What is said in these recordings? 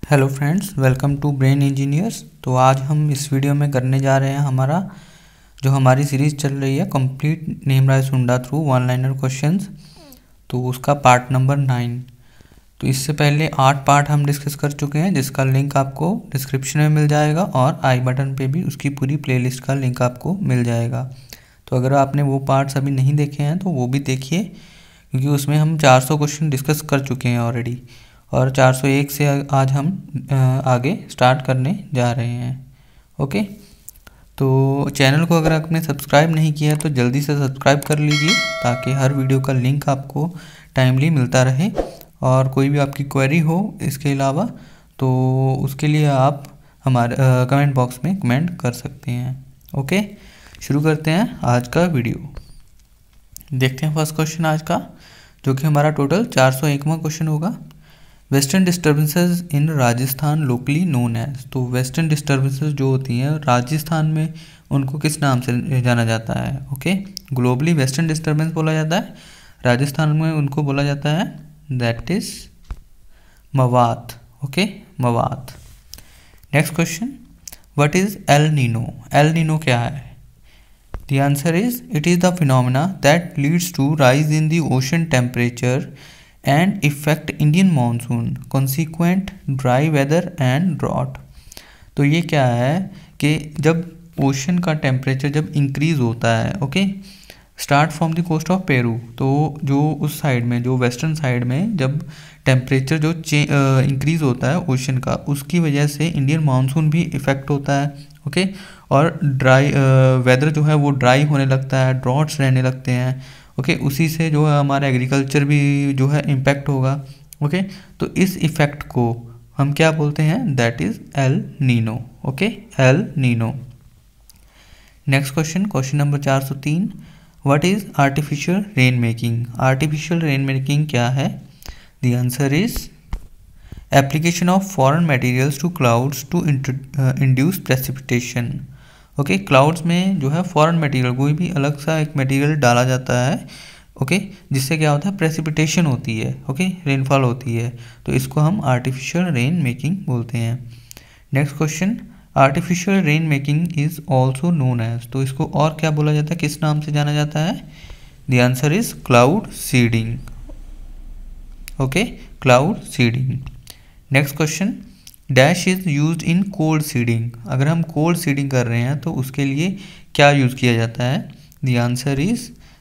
Hello friends, welcome to brain engineers. तो आज हम इस वीडियो में करने जा रहे हैं हमारी सीरीज़ चल रही है कंप्लीट नेमराज सुंडा थ्रू वन लाइनर क्वेश्चंस। तो उसका पार्ट नंबर 9। तो इससे पहले 8 पार्ट हम डिस्कस कर चुके हैं, जिसका लिंक आपको डिस्क्रिप्शन में मिल जाएगा और आई बटन पे भी उसकी पूरी प्लेलिस्ट का लिंक आपको मिल जाएगा। तो अगर आपने वो पार्ट्स अभी नहीं देखे हैं तो वो भी देखिए, क्योंकि उसमें हम 400 क्वेश्चन डिस्कस कर चुके हैं ऑलरेडी, और 401 से आज हम आगे स्टार्ट करने जा रहे हैं। ओके, तो चैनल को अगर आपने सब्सक्राइब नहीं किया है तो जल्दी से सब्सक्राइब कर लीजिए, ताकि हर वीडियो का लिंक आपको टाइमली मिलता रहे। और कोई भी आपकी क्वेरी हो इसके अलावा, तो उसके लिए आप हमारे कमेंट बॉक्स में कमेंट कर सकते हैं। ओके, शुरू करते हैं आज का वीडियो। देखते हैं फर्स्ट क्वेश्चन आज का, जो कि हमारा टोटल 401वां क्वेश्चन होगा। वेस्टर्न डिस्टर्बेंसेस इन राजस्थान लोकली नोन एज। तो वेस्टर्न डिस्टर्बेंसेस जो होती हैं राजस्थान में, उनको किस नाम से जाना जाता है? ओके, ग्लोबली वेस्टर्न डिस्टर्बेंस बोला जाता है, राजस्थान में उनको बोला जाता है दैट इज मवात। ओके, मवात। Next question, what is El Nino? El Nino क्या है? The answer is it is the phenomena that leads to rise in the ocean temperature and affect Indian monsoon, consequent dry weather and drought। तो ये क्या है कि जब ocean का temperature जब इंक्रीज़ होता है, okay, start from the coast of Peru, तो जो उस साइड में, जो वेस्टर्न साइड में जब टेम्परेचर जो इंक्रीज़ होता है ओशन का, उसकी वजह से इंडियन मानसून भी इफ़ेक्ट होता है। ओके, और ड्राई वेदर जो है वो ड्राई होने लगता है, ड्रॉट्स रहने लगते हैं। ओके, उसी से जो है हमारा एग्रीकल्चर भी जो है इम्पैक्ट होगा। ओके, तो इस इफ़ेक्ट को हम क्या बोलते हैं? That is El Nino. Okay, El Nino. Next question, question number 403, what is artificial rain making? Artificial rain making क्या है? The answer is application of foreign materials to clouds to induce precipitation. Okay, clouds में जो है foreign material, कोई भी अलग सा एक मटेरियल डाला जाता है, ओके, जिससे क्या होता है? प्रेसिपिटेशन होती है, ओके, रेनफॉल होती है। तो इसको हम आर्टिफिशियल रेन मेकिंग बोलते हैं। Next question, artificial rain making is also known as. तो इसको और क्या बोला जाता है, किस नाम से जाना जाता है? The answer is cloud seeding. Okay, cloud seeding. Next question, dash is use in cold seeding. अगर हम कोल्ड सीडिंग कर रहे हैं तो उसके लिए क्या यूज़ किया जाता है? The answer is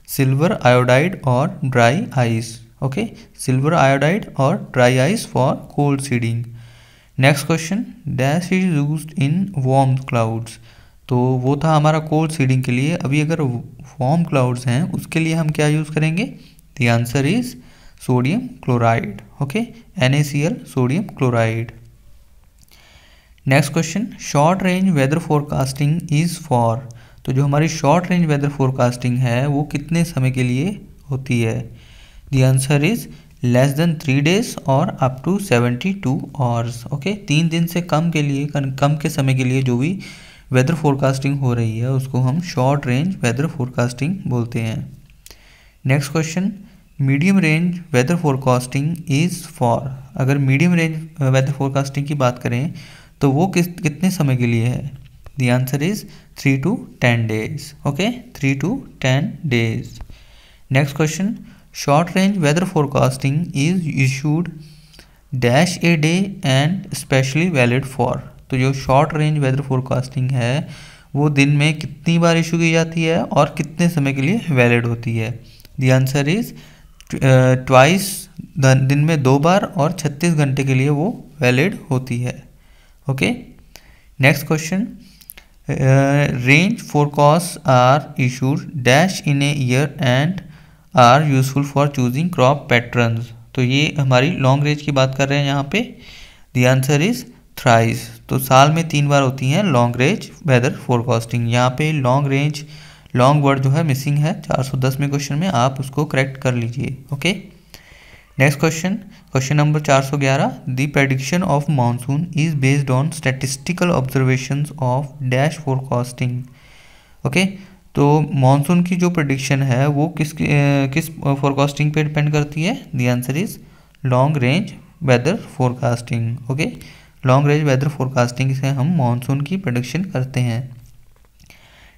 silver iodide और dry ice. Okay, silver iodide और dry ice for cold seeding. Next question, dash is use in warm clouds. तो वो था हमारा कोल्ड सीडिंग के लिए। अभी अगर वार्म क्लाउड्स हैं उसके लिए हम क्या यूज़ करेंगे? The answer is sodium chloride. Okay, NaCl, sodium chloride. Next question, short range weather forecasting is for. तो जो हमारी शॉर्ट रेंज वेदर फोरकास्टिंग है वो कितने समय के लिए होती है? The answer is less than 3 days और अप टू 72 hours। ओके, 3 दिन से कम के समय के लिए जो भी वेदर फोरकास्टिंग हो रही है उसको हम शॉर्ट रेंज वेदर फोरकास्टिंग बोलते हैं। Next question, medium range weather forecasting is for. अगर मीडियम रेंज वेदर फोरकास्टिंग की बात करें तो वो कितने समय के लिए है? The answer is 3 to 10 days। Okay, 3 to 10 days। Next question, short range weather forecasting is issued dash a day and specially valid for. तो जो शॉर्ट रेंज वेदर फोरकास्टिंग है वो दिन में कितनी बार इशू की जाती है और कितने समय के लिए वैलिड होती है? द आंसर इज ट्वाइस, दिन में 2 बार और 36 घंटे के लिए वो वैलिड होती है। Okay, next question, range forecast are issued dash in a year and are useful for choosing crop patterns. तो ये हमारी लॉन्ग रेंज की बात कर रहे हैं यहाँ पे। The answer is thrice. तो साल में 3 बार होती हैं लॉन्ग रेंज वेदर फोरकास्टिंग। यहाँ पे लॉन्ग वर्ड जो है मिसिंग है 410 में क्वेश्चन में, आप उसको करेक्ट कर लीजिए। Okay, next question, question number 411, the prediction of monsoon is based on statistical observations of dash forecasting. Okay, तो मानसून की जो प्रेडिक्शन है वो किस फोरकास्टिंग पे डिपेंड करती है? The answer is long range weather forecasting. Okay, long range weather forecasting से हम मानसून की प्रेडिक्शन करते हैं।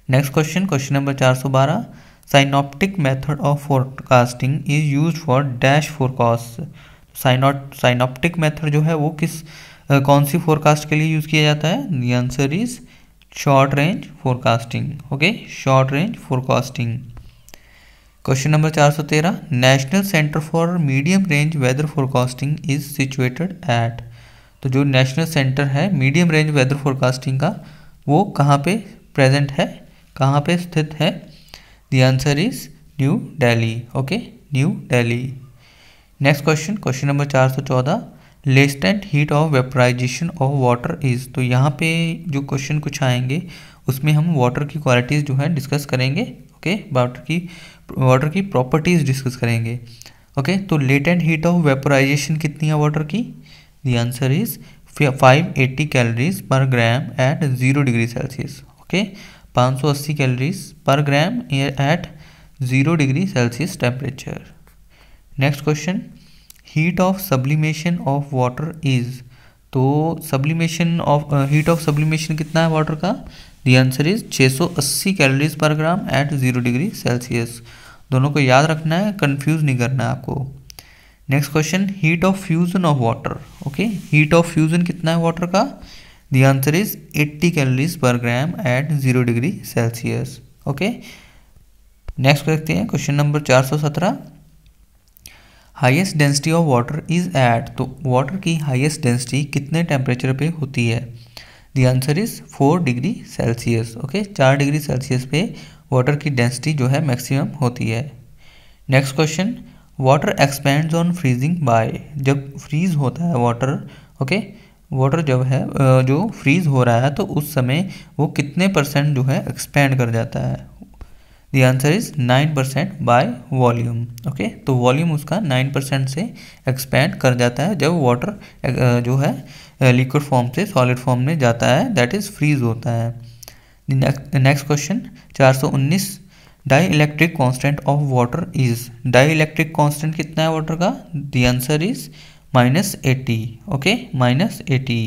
Next question number 412, synoptic method of forecasting is use for dash forecast. Synoptic method जो है वो कौन सी फोरकास्ट के लिए यूज़ किया जाता है? The answer is short range forecasting. Okay, short range forecasting. Question number 413, national centre for medium range weather forecasting is situated at. तो जो नेशनल सेंटर है मीडियम रेंज वेदर फोरकास्टिंग का वो कहाँ पे प्रेजेंट है, कहाँ पे स्थित है? The answer is new Delhi. Okay, new Delhi. Next question नंबर 414, latent heat of vaporisation of water is. तो यहाँ पे जो क्वेश्चन कुछ आएंगे उसमें हम वाटर की क्वालिटीज़ जो है डिस्कस करेंगे। ओके, वाटर की प्रॉपर्टीज़ डिस्कस करेंगे। ओके, तो लेटेंट हीट ऑफ वेपराइजेशन कितनी है वाटर की? The answer is 580 calories per gram at 0 degree Celsius. Okay, 580 calories per gram at 0 degree Celsius temperature. Next question, heat of sublimation of water is. तो heat of sublimation कितना है water का? The answer is 680 calories per gram at 0 degree Celsius. दोनों को याद रखना है, confuse नहीं करना है आपको। Next question, heat of fusion of water. Okay, heat of fusion कितना है वाटर का? The answer is 80 calories per gram at 0 degree Celsius. Okay, next देखते हैं question number 417, highest density of water is at. तो water की highest density कितने temperature पे होती है? The answer is 4 degree Celsius. Okay, 4 degree Celsius पे water की डेंसिटी जो है मैक्सिमम होती है। Next question, water expands on freezing by. जब फ्रीज होता है वाटर, ओके, वाटर जब है जो फ्रीज हो रहा है तो उस समय वो कितने परसेंट जो है एक्सपेंड कर जाता है? The answer is 9% by volume. Okay, तो वॉल्यूम उसका 9% से एक्सपेंड कर जाता है जब वाटर जो है लिक्विड फॉर्म से सॉलिड फॉर्म में जाता है, दैट इज फ्रीज होता है। Next question 419, dielectric constant of water is. Dielectric constant कितना है वाटर का? The answer is -80। Okay, -80।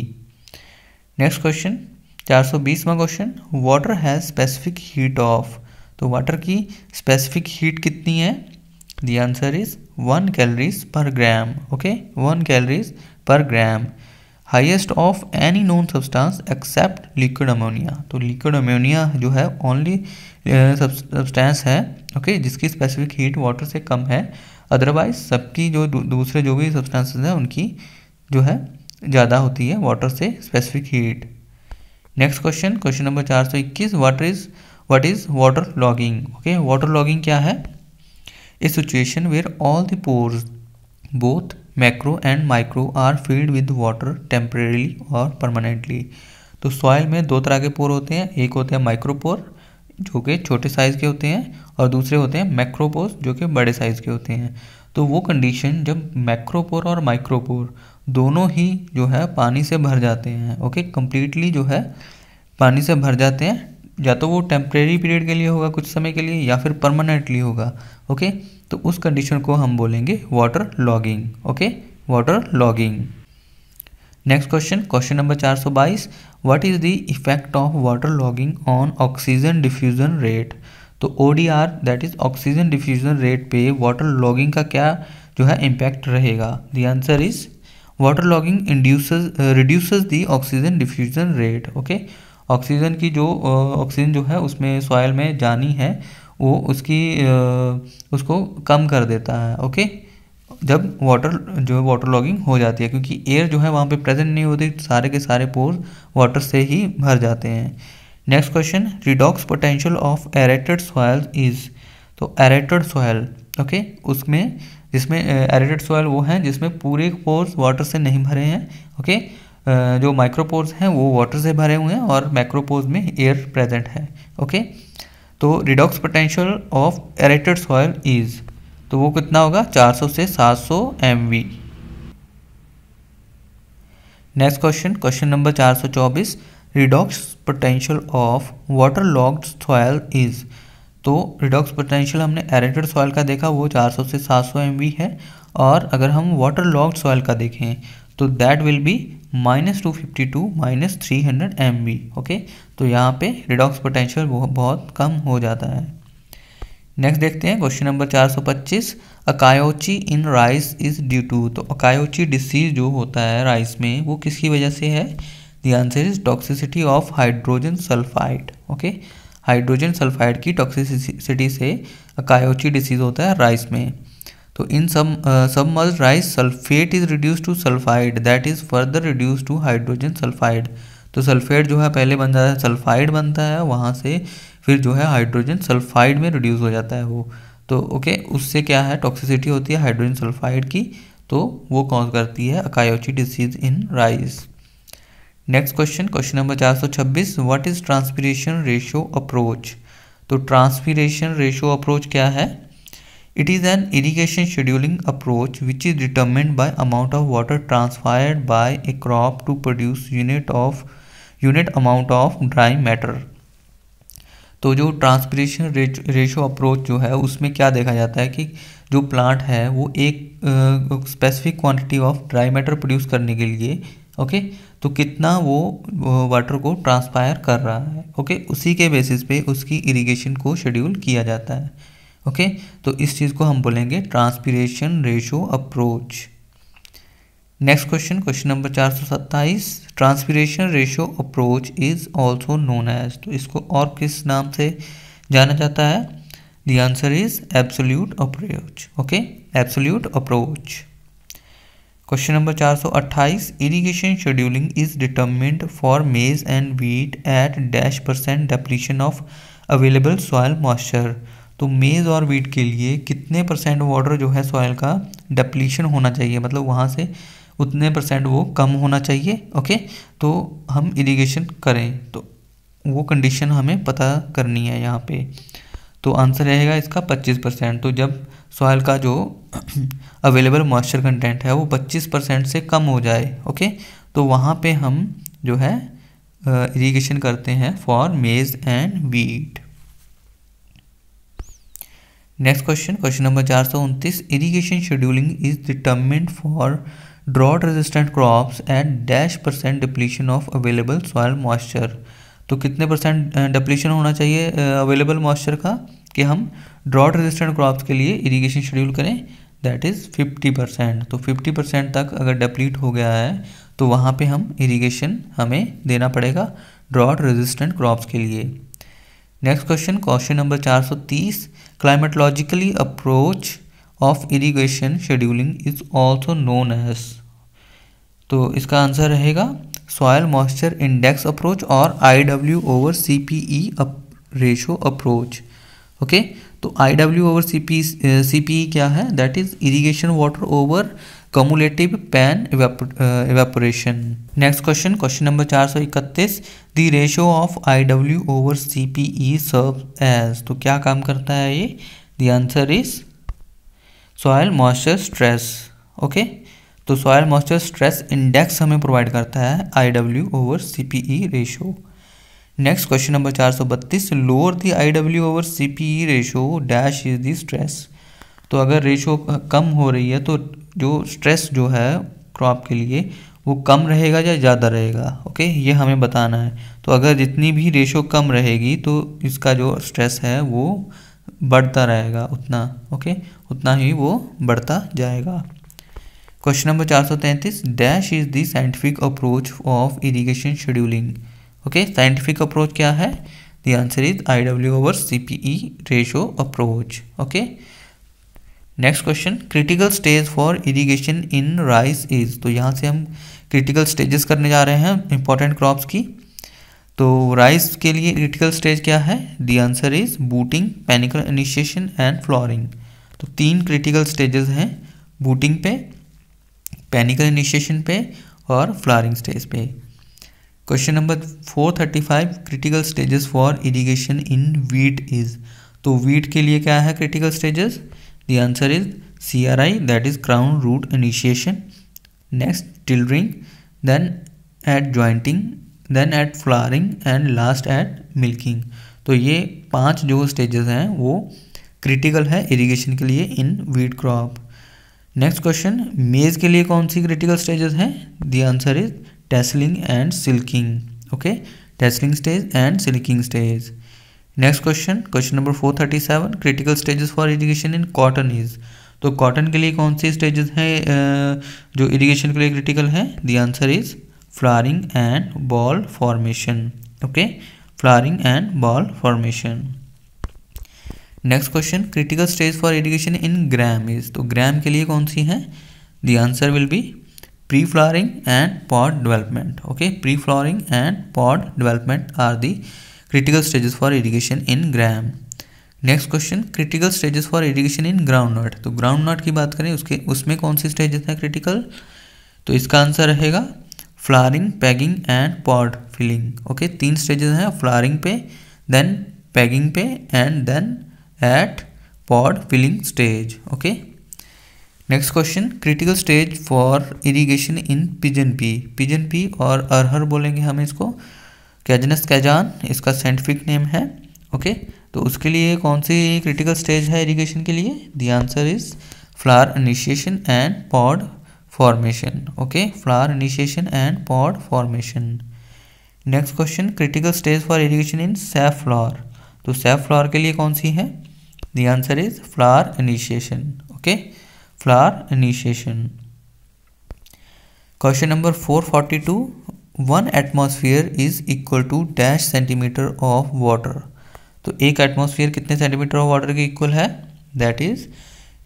Next question 420वां question, water has specific heat of. तो वाटर की स्पेसिफिक हीट कितनी है? The answer is 1 calories per gram. Okay, 1 calories per gram. Highest of any known substance except liquid ammonia. तो liquid ammonia जो है only substance है, okay, जिसकी specific heat water से कम है। अदरवाइज सबकी जो दूसरे जो भी सब्सटेंसेस हैं उनकी जो है ज़्यादा होती है वाटर से specific heat. Next question number 421, what is water logging. Okay, water logging क्या है? A situation where all the pores both macro and micro are filled with water temporarily और परमानेंटली। तो सॉइल में दो तरह के पोर होते हैं, एक होते हैं माइक्रोपोर जो कि छोटे साइज़ के होते हैं और दूसरे होते हैं मैक्रोपोर जो कि बड़े साइज़ के होते हैं। तो वो कंडीशन जब मैक्रोपोर और माइक्रोपोर दोनों ही जो है पानी से भर जाते हैं, ओके, कंप्लीटली जो है पानी से भर जाते हैं, या तो वो टेम्परेरी पीरियड के लिए होगा कुछ समय के लिए या फिर परमानेंटली होगा। ओके, तो उस कंडीशन को हम बोलेंगे water logging. Okay, water logging. Next question number 422, what is the effect of water logging on oxygen diffusion rate. तो ODR that is oxygen diffusion rate पे वाटर लॉगिंग का क्या जो है इम्पैक्ट रहेगा? The answer is water logging reduces the oxygen diffusion rate. Okay, oxygen की जो oxygen जो है उसमें सॉइल में जानी है वो उसको कम कर देता है। ओके, जब वाटर लॉगिंग हो जाती है, क्योंकि एयर जो है वहाँ पे प्रेजेंट नहीं होती, सारे के सारे पोर्स वाटर से ही भर जाते हैं। Next question, redox potential of aerated soil is. तो एरेटेड सॉइल, ओके, उसमें जिसमें एरेटेड सॉइल वो हैं जिसमें पूरे पोर्स वाटर से नहीं भरे हैं। ओके, जो माइक्रोपोर्स हैं वो वाटर से भरे हुए हैं और मैक्रोपोर्स में एयर प्रेजेंट है। ओके, तो redox potential of aerated soil is, तो वो कितना होगा? 400 से 700 MV। Next question number 424, redox potential of water logged soil is. तो रिडॉक्स पोटेंशियल हमने एरेटेड सॉइल का देखा, वो 400 से 700 MV है, और अगर हम वाटर लॉग्ड सॉइल का देखें तो that will be -252 -300 MV। Okay, तो यहाँ पे रिडॉक्स पोटेंशियल बहुत कम हो जाता है। नेक्स्ट देखते हैं question number 425, akiochi in rice is due to. तो अकायोची डिसीज जो होता है राइस में वो किसकी वजह से है? The answer is toxicity of hydrogen sulphide. Okay, hydrogen sulphide की टॉक्सिसिटी से अकायोची डिसीज होता है राइस में। तो in submerged rice sulphate is reduce to sulphide that is further reduce to hydrogen sulphide. तो सल्फेट जो है पहले बन जाता है, सल्फाइड बनता है, वहाँ से फिर जो है हाइड्रोजन सल्फाइड में रिड्यूस हो जाता है वो। तो ओके, उससे क्या है टॉक्सिसिटी होती है हाइड्रोजन सल्फाइड की, तो वो कॉज करती है akiochi disease in rice. Next question, question number 426, what is transpiration ratio approach. तो ट्रांसपिरेशन रेशियो अप्रोच क्या है? It is an irrigation scheduling approach which is determined by amount of water transferred by a crop to produce unit amount of dry matter. तो जो transpiration ratio approach जो है उसमें क्या देखा जाता है कि जो प्लांट है वो एक specific quantity of dry matter produce करने के लिए ओके, तो कितना वो वाटर को ट्रांसपायर कर रहा है। ओके, उसी के बेसिस पे उसकी इरिगेशन को शेड्यूल किया जाता है। ओके, तो इस चीज़ को हम बोलेंगे transpiration ratio approach. Next question, question number 427, transpiration ratio approach is also known as. तो इसको और किस नाम से जाना जाता है? The answer is absolute approach. Okay, absolute approach. Question number 428, irrigation scheduling is determined for maize and wheat at -% depletion of available soil moisture. तो मेज और व्हीट के लिए कितने % वाटर जो है सॉयल का डेप्लीशन होना चाहिए, मतलब वहाँ से उतने % वो कम होना चाहिए। ओके, तो हम इरिगेशन करें तो वो कंडीशन हमें पता करनी है यहाँ पे। तो आंसर रहेगा इसका 25%। तो जब सॉयल का जो अवेलेबल मॉइस्चर कंटेंट है वो 25% से कम हो जाए ओके, तो वहाँ पे हम जो है इरिगेशन करते हैं for maize and wheat. Next question, question number 429, irrigation scheduling is determined for drought resistant crops at -% depletion of available soil moisture. तो कितने % डिप्लीशन होना चाहिए अवेलेबल मॉइस्चर का कि हम ड्रॉट रेजिस्टेंट क्रॉप्स के लिए इरिगेशन शेड्यूल करें? That is 50%। तो 50% तक अगर डिप्लीट हो गया है तो वहाँ पे हम इरिगेशन हमें देना पड़ेगा ड्रॉट रेजिस्टेंट क्रॉप्स के लिए। Next question, question number 430, climatologically approach of irrigation scheduling is also known as. तो इसका आंसर रहेगा सॉयल मॉइस्चर इंडेक्स अप्रोच और IW/CPE रेशो अप्रोच। ओके, तो IW/CPE क्या है? That is irrigation water over cumulative pan evaporation. Next question, question number 431, the ratio of IW/CPE serve as. तो क्या काम करता है ये? The answer is soil moisture stress. Okay, तो सॉयल मॉइस्चर स्ट्रेस इंडेक्स हमें प्रोवाइड करता है IW/CPE ratio. Next question number 432, lower the IW/CPE ratio dash is the stress. तो अगर रेशो कम हो रही है तो जो स्ट्रेस जो है क्रॉप के लिए वो कम रहेगा या ज़्यादा रहेगा। ओके, ये हमें बताना है। तो अगर जितनी भी रेशो कम रहेगी तो इसका जो स्ट्रेस है वो बढ़ता रहेगा उतना। ओके, उतना ही वो बढ़ता जाएगा। Question number 433, dash is the scientific approach of irrigation scheduling. Okay, scientific approach क्या है? The answer is IW/CPE ratio approach. Okay, next question, critical stage for irrigation in rice is. तो यहाँ से हम क्रिटिकल स्टेजेस करने जा रहे हैं इंपॉर्टेंट क्रॉप्स की। तो राइस के लिए क्रिटिकल स्टेज क्या है? The answer is booting, panicle initiation and flowering. तो 3 क्रिटिकल स्टेजेस हैं, बूटिंग पे, पैनिकल इनिशिएशन पे और फ्लावरिंग स्टेज पे। Question number 435, critical stages for irrigation in wheat is. तो वीट के लिए क्या है critical stages? The answer is CRI that is crown root initiation, next tillering, then at jointing, then at flowering and last at milking. तो ये 5 जो stages हैं वो क्रिटिकल है इरिगेशन के लिए इन वीट क्रॉप। नेक्स्ट क्वेश्चन, मेज के लिए कौन सी क्रिटिकल स्टेजेस हैं? The answer is tasseling and silking. Okay, tasseling stage and silking stage. Next question number 437, critical stages for irrigation in cotton is. तो कॉटन के लिए कौन सी स्टेजेस हैं जो इरिगेशन के लिए क्रिटिकल हैं? The answer is flowering and boll formation. Okay, flowering and boll formation. Next question, critical stage for irrigation in gram is. तो ग्राम के लिए कौन सी है? The answer will be pre flowering and pod development. Okay, pre flowering and pod development are the critical stages for irrigation in gram. Next question, critical stages for irrigation in groundnut. तो ground नट की बात करें उसमें कौन सी stages हैं critical? तो इसका answer रहेगा flowering, pegging and pod filling. Okay, 3 stages हैं, फ्लावरिंग पे, देन पैगिंग पे and then at pod filling stage. Okay, next question, critical stage for irrigation in pigeon pea. Pigeon pea और अरहर बोलेंगे हम इसको, कैजनस कैजान इसका साइंटिफिक नेम है। ओके, तो उसके लिए कौन सी क्रिटिकल स्टेज है इरिगेशन के लिए? The answer is flower initiation and pod formation. Okay, flower initiation and pod formation. Next question, critical stage for irrigation in safflower. तो सैफफ्लावर के लिए कौन सी है? The answer is flower initiation. Okay, flower initiation. Question number 442, 1 atmosphere is equal to dash centimetre of water. तो एक atmosphere कितने centimetre of water के इक्वल है? That is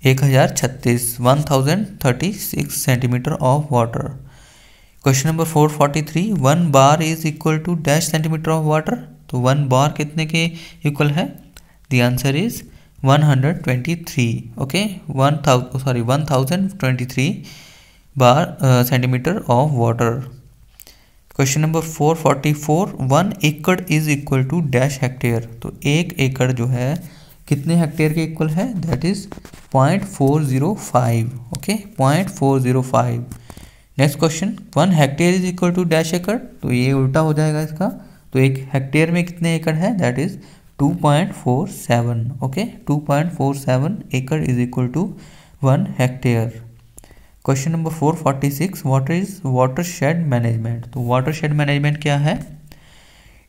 1036 centimetre of water. Question number 443, 1 bar is equal to dash centimetre of water. तो 1 bar कितने के equal है? The answer is 123। Okay, 1023 bar centimetre of water. Question number 444, 1 acre is equal to dash hectare. तो 1 एकड़ जो है कितने hectare के इक्वल है? That is 0.405। Okay, 0.405। Next question, 1 hectare is equal to dash acre. तो ये उल्टा हो जाएगा इसका। तो 1 हेक्टेयर में कितने एकड़ है? That is 2.47। Okay, 2.47 acre is equal to 1 hectare. Question number 446, what is watershed management. तो वाटरशेड मैनेजमेंट क्या है?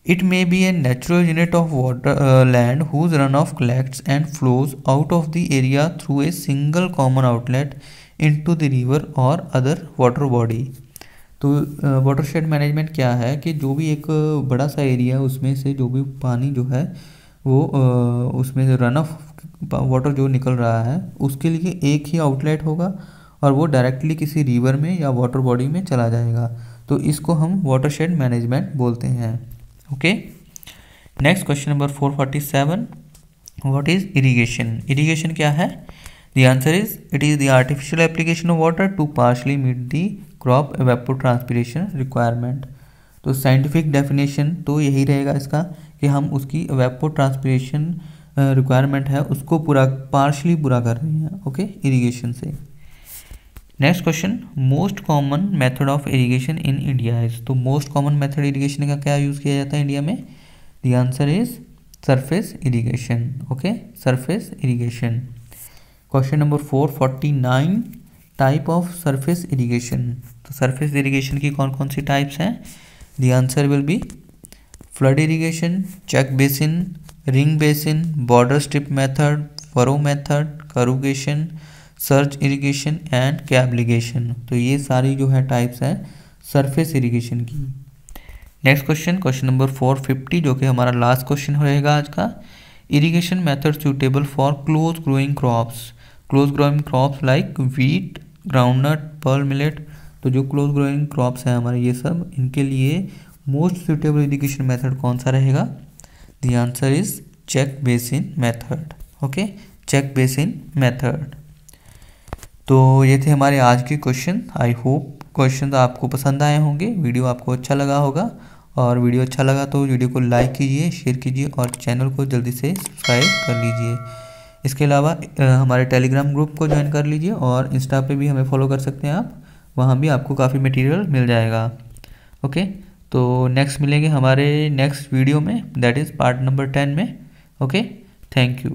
It may be a natural unit of water land whose run off collects and flows out of the area through a single common outlet into the river और other water body. तो watershed management क्या है कि जो भी एक बड़ा सा एरिया है उसमें से जो भी पानी जो है वो उसमें से रन ऑफ वाटर जो निकल रहा है उसके लिए एक ही आउटलेट होगा और वो डायरेक्टली किसी रिवर में या वाटर बॉडी में चला जाएगा। तो इसको हम वाटरशेड मैनेजमेंट बोलते हैं। Okay, next question number 447, what is irrigation. Irrigation क्या है? The answer is it is the artificial application of water to partially meet the crop evapotranspiration requirement. तो साइंटिफिक डेफिनेशन तो यही रहेगा इसका कि हम उसकी एवेपोट्रांसपिरेशन रिक्वायरमेंट है उसको पार्शली पूरा कर रहे हैं। ओके, इरिगेशन से। Next question, most common method of irrigation in India is. तो मोस्ट कॉमन मेथड इरिगेशन का क्या यूज़ किया जाता है इंडिया में? The answer is surface irrigation. Okay, surface irrigation. Question number 449, type of surface irrigation. तो surface irrigation की कौन कौन सी टाइप्स हैं? The answer will be flood irrigation, check basin, ring basin, border strip method, furrow method, करूगेशन, search irrigation and cablegation. तो ये सारी जो है टाइप्स हैं सरफेस इरिगेशन की। नेक्स्ट क्वेश्चन नंबर 450 जो कि हमारा लास्ट क्वेश्चन रहेगा आज का, irrigation method suitable for close growing crops. Close growing crops like wheat, groundnut, pearl millet. तो जो क्लोज ग्रोइंग क्रॉप्स हैं हमारे ये सब, इनके लिए मोस्ट सूटेबल इरिगेशन मेथड कौन सा रहेगा? The answer is check basin method. Okay, check basin method. तो ये थे हमारे आज के क्वेश्चन। आई होप क्वेश्चन आपको पसंद आए होंगे, वीडियो आपको अच्छा लगा होगा। और वीडियो अच्छा लगा तो वीडियो को लाइक कीजिए, शेयर कीजिए और चैनल को जल्दी से सब्सक्राइब कर लीजिए। इसके अलावा हमारे टेलीग्राम ग्रुप को ज्वाइन कर लीजिए और इंस्टा पे भी हमें फॉलो कर सकते हैं आप, वहाँ भी आपको काफ़ी मटेरियल मिल जाएगा। ओके, तो नेक्स्ट मिलेंगे हमारे नेक्स्ट वीडियो में, दैट इज़ पार्ट नंबर 10 में। Okay, thank you.